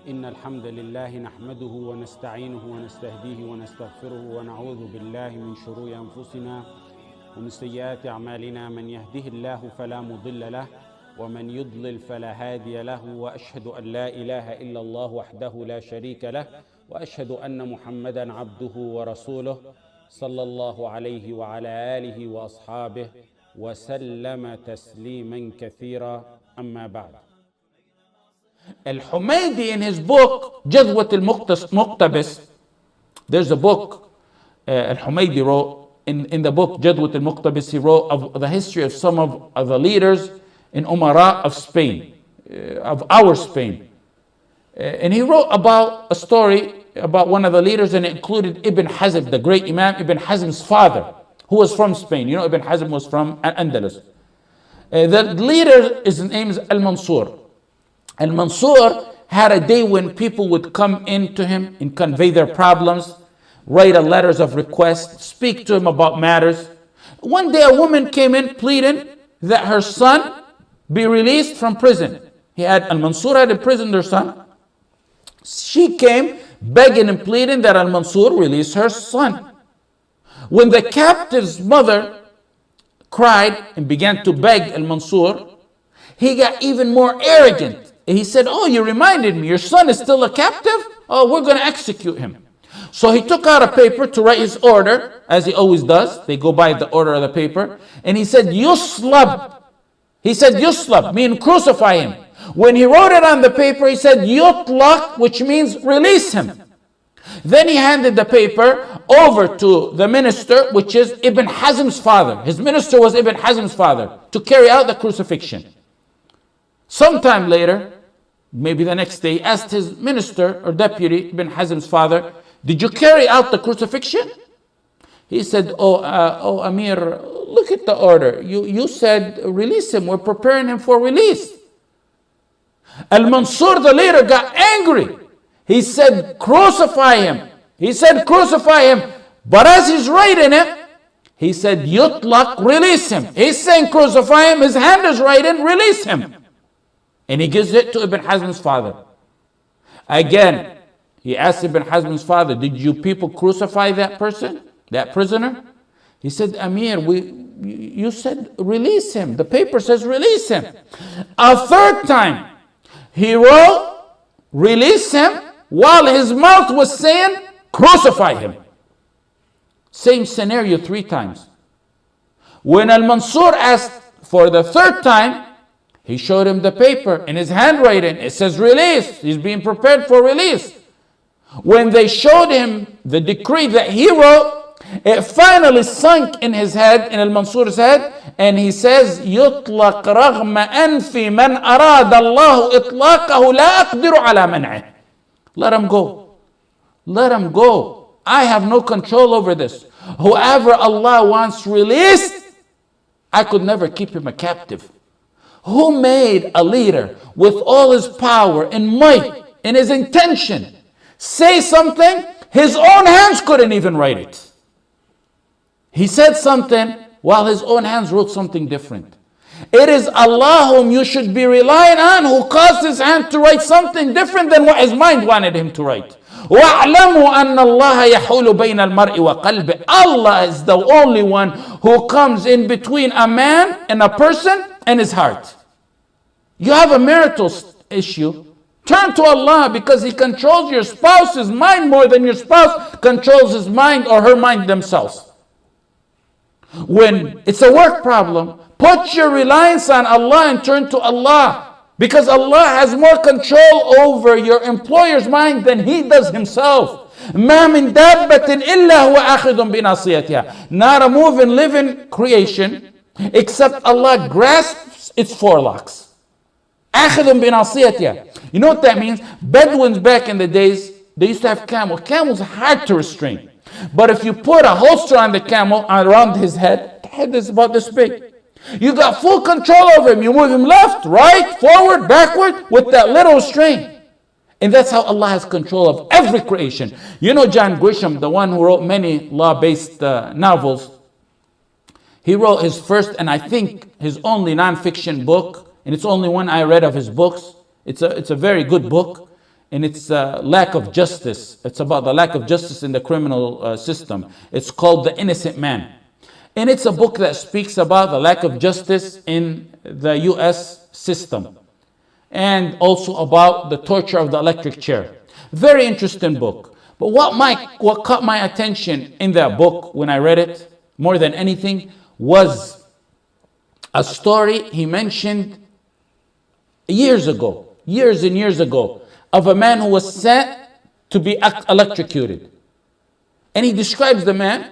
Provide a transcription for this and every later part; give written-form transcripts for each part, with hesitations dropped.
إن الحمد لله نحمده ونستعينه ونستهديه ونستغفره ونعوذ بالله من شرور أنفسنا ومن سيئات أعمالنا. من يهده الله فلا مضل له ومن يضلل فلا هادي له، وأشهد أن لا إله إلا الله وحده لا شريك له، وأشهد أن محمدا عبده ورسوله صلى الله عليه وعلى آله وأصحابه وسلم تسليما كثيرا. أما بعد. Al-Humaydi, in his book Jadhwat al-Muqtabis, there's a book al-Humaydi wrote. In the book Jadhwat al-Muqtabis, he wrote of the history of some of the leaders in Umaraa of Spain, of our Spain. And he wrote about a story about one of the leaders, and it included Ibn Hazm, the great Imam Ibn Hazm's father, who was from Spain. You know, Ibn Hazm was from Andalus. The leader, his name is al-Mansoor. Al-Mansoor had a day when people would come into him and convey their problems, write letters of request, speak to him about matters. One day a woman came in pleading that her son be released from prison. Al-Mansoor had imprisoned her son. She came begging and pleading that al-Mansoor release her son. When the captive's mother cried and began to beg al-Mansoor, he got even more arrogant. He said, "Oh, you reminded me, your son is still a captive? Oh, we're going to execute him." So he took out a paper to write his order, as he always does. They go by the order of the paper. And he said, "Yuslab." He said, "Yuslab," meaning crucify him. When he wrote it on the paper, he said, "Yutlaq," which means release him. Then he handed the paper over to the minister, which is Ibn Hazm's father. His minister was Ibn Hazm's father, to carry out the crucifixion. Sometime later, maybe the next day, he asked his minister or deputy, Ibn Hazm's father, "Did you carry out the crucifixion?" He said, Oh, Amir, look at the order. You said release him. We're preparing him for release." Al-Mansoor, the leader, got angry. He said, "Crucify him." He said, "Crucify him." But as he's writing it, he said, "Yutlaq," release him. He's saying crucify him. His hand is writing, release him. And he gives it to Ibn Hazm's father. Again, he asked Ibn Hazm's father, "Did you people crucify that person, that prisoner?" He said, "Amir, you said release him. The paper says release him." A third time, he wrote, "Release him," while his mouth was saying, "Crucify him." Same scenario 3 times. When al-Mansoor asked for the third time, he showed him the paper in his handwriting. It says release. He's being prepared for release. When they showed him the decree that he wrote, it finally sunk in his head, in al-Mansoor's head, and he says, "يُطْلَقْ رَغْمَ أَنْفِ مَنْ أَرَادَ اللَّهُ إِطْلَاقَهُ لَا أَقْدِرُ عَلَى مَنْعِهِ." Let him go. Let him go. I have no control over this. Whoever Allah wants released, I could never keep him a captive. Who made a leader with all his power and might and his intention say something his own hands couldn't even write it? He said something while his own hands wrote something different. It is Allah whom you should be relying on, who caused his hand to write something different than what his mind wanted him to write. وَاعْلَمُوا أَنَّ اللَّهَ يَحُولُ بَيْنَ الْمَرْءِ وَقَلْبِهِ. Allah is the only one who comes in between a man and a person and his heart. You have a marital issue, turn to Allah, because He controls your spouse's mind more than your spouse controls his mind or her mind themselves. When it's a work problem, put your reliance on Allah and turn to Allah, because Allah has more control over your employer's mind than he does himself. مَا مِن دَابَّةٍ إِلَّا هُوَ آخِذٌ بِنَاصِيَتِهَا. Not a moving, living creation except Allah grasps its forelocks. آخِذٌ بِنَاصِيَتِهَا. You know what that means? Bedouins back in the days, they used to have camels. Camels are hard to restrain. But if you put a holster on the camel around his head, the head is about this big. You got full control over him. You move him left, right, forward, backward with that little restraint. And that's how Allah has control of every creation. You know John Grisham, the one who wrote many law-based novels. He wrote his first and I think his only non-fiction book, and it's only one I read of his books. It's a very good book. and it's lack of justice. It's about the lack of justice in the criminal system. It's called The Innocent Man. And it's a book that speaks about the lack of justice in the US system, and also about the torture of the electric chair. Very interesting book. But what caught my attention in that book when I read it, more than anything, was a story he mentioned years and years ago, of a man who was sent to be electrocuted. And he describes the man,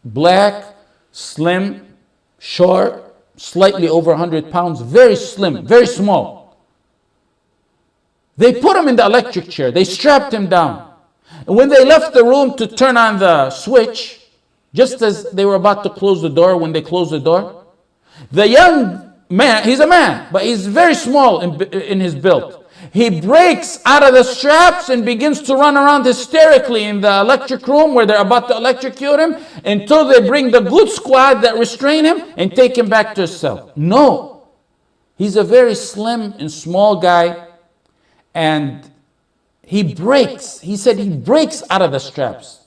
black, slim, short, slightly over 100 pounds, very slim, very small. They put him in the electric chair. They strapped him down. And when they left the room to turn on the switch, just as they were about to close the door, when they closed the door, the young man, he's a man, but he's very small in his build. He breaks out of the straps and begins to run around hysterically in the electric room where they're about to electrocute him, until they bring the good squad that restrain him and take him back to his cell. No, he's a very slim and small guy, and he said he breaks out of the straps.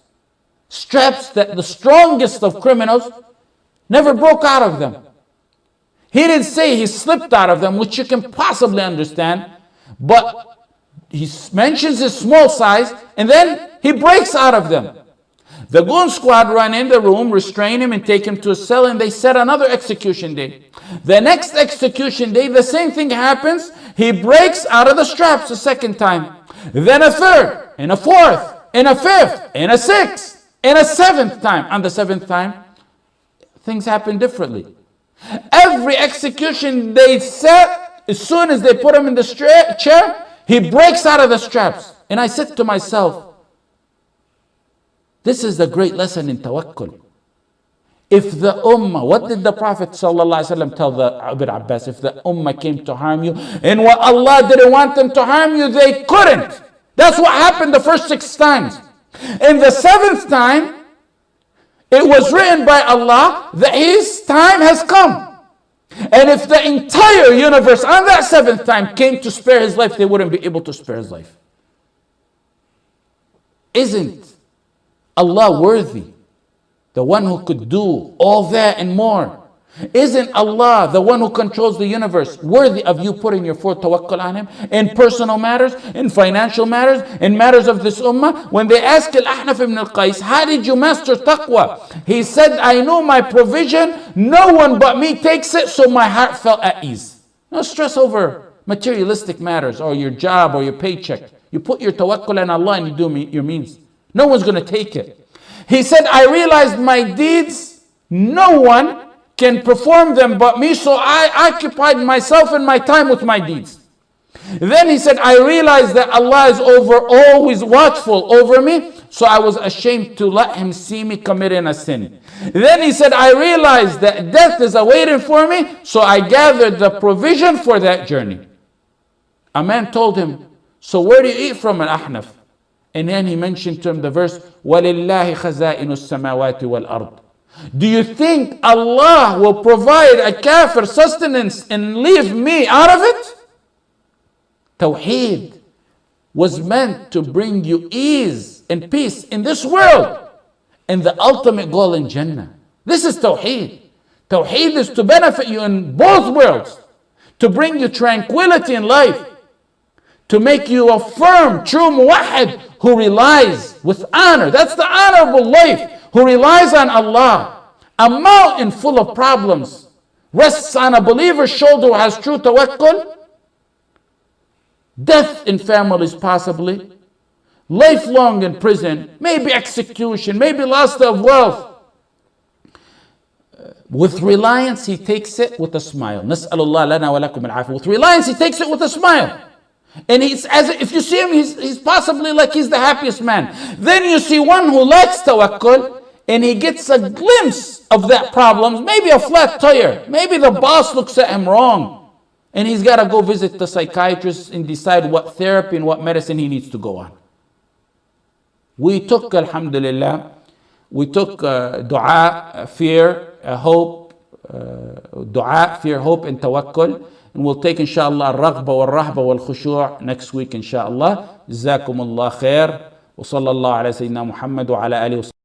Straps that the strongest of criminals never broke out of them. He didn't say he slipped out of them, which you can possibly understand, but he mentions his small size, and then he breaks out of them. The goon squad run in the room, restrain him, and take him to a cell, and they set another execution date. The next execution day, the same thing happens. He breaks out of the straps a second time. Then a third, and a fourth, and a fifth, and a sixth, and a seventh time. On the seventh time, things happen differently. Every execution they set, as soon as they put him in the chair, he breaks out of the straps. And I said to myself, this is the great lesson in tawakkul. If the ummah, what did the Prophet ﷺ tell the Ibn Abbas? If the ummah came to harm you, and what Allah didn't want them to harm you, they couldn't. That's what happened the first 6 times. And the 7th time, it was written by Allah that His time has come. And if the entire universe on that 7th time came to spare his life, they wouldn't be able to spare his life. Isn't Allah worthy? The one who could do all that and more. Isn't Allah, the one who controls the universe, worthy of you putting your full tawakkul on Him in personal matters, in financial matters, in matters of this ummah? When they asked al-Ahnaf ibn al-Qais, how did you master taqwa? He said, I know my provision, no one but me takes it, so my heart felt at ease. No stress over materialistic matters, or your job, or your paycheck. You put your tawakkul on Allah and you do your means. No one's going to take it. He said, I realized my deeds, no one can perform them but me, so I occupied myself and my time with my deeds. Then he said, I realized that Allah is always watchful over me, so I was ashamed to let Him see me committing a sin. Then he said, I realized that death is awaiting for me, so I gathered the provision for that journey. A man told him, so where do you eat from, al-Ahnaf? And then he mentioned to him the verse, وَلِلَّهِ خَزَائِنُ السَّمَاوَاتِ وَالْأَرْضِ. Do you think Allah will provide a kafir sustenance and leave me out of it? Tawheed was meant to bring you ease and peace in this world and the ultimate goal in Jannah. This is Tawheed. Tawheed is to benefit you in both worlds, to bring you tranquility in life, to make you a firm, true muwahhid who relies with honor. That's the honorable life. Who relies on Allah. A mountain full of problems rests on a believer's shoulder who has true tawakkul. Death in families possibly. Lifelong in prison. Maybe execution. Maybe loss of wealth. With reliance, he takes it with a smile. Nas'alullah lana wa lakum al-afiyah. With reliance, he takes it with a smile. And he's, as if you see him, he's possibly like he's the happiest man. Then you see one who lacks tawakkul, and he gets a glimpse of that problem, maybe a flat tire, maybe the boss looks at him wrong, and he's got to go visit the psychiatrist and decide what therapy and what medicine he needs to go on. We took, alhamdulillah, dua, fear, hope, dua, fear, hope, and tawakkul. And we'll take inshallah al-Raghba wal-Rahba wal-Khushu' next week inshallah. Jazakum Allah khair. Wa sallallahu ala Sayyidina Muhammad wa ala alihi wa